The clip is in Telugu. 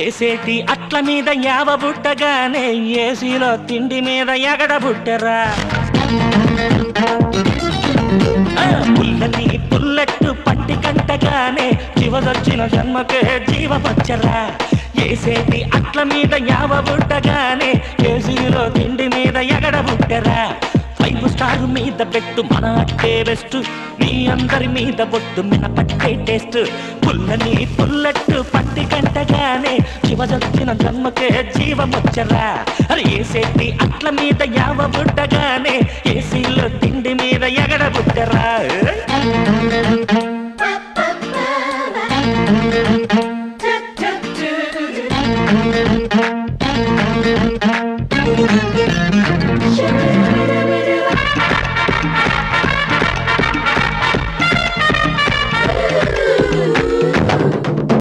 ఏసేటి అట్ల మీద యావ బుట్టగానే ఏసీలో తిండి మీద ఎగడ బుట్టరా పుల్లని పుల్లట్టు పట్టి కంటగానే చివదొచ్చిన జన్మకే జీవపచ్చరా ఏసేటి అట్ల మీద యావ బుట్టగానే ఏసీలో తిండి మీద ఎగడ బుట్టరా 5 స్టార్ మీద పెట్టు మన అట్టే బెస్ట్ మీ అందరి మీద బొట్టు మిన పట్టే టేస్ట్ పుల్లని పుల్లట్టు పట్టి కంటగానే శివజొచ్చిన జన్మకే జీవమొచ్చరా అరే ఏసేటి అట్ల మీద యావ బుట్టగానే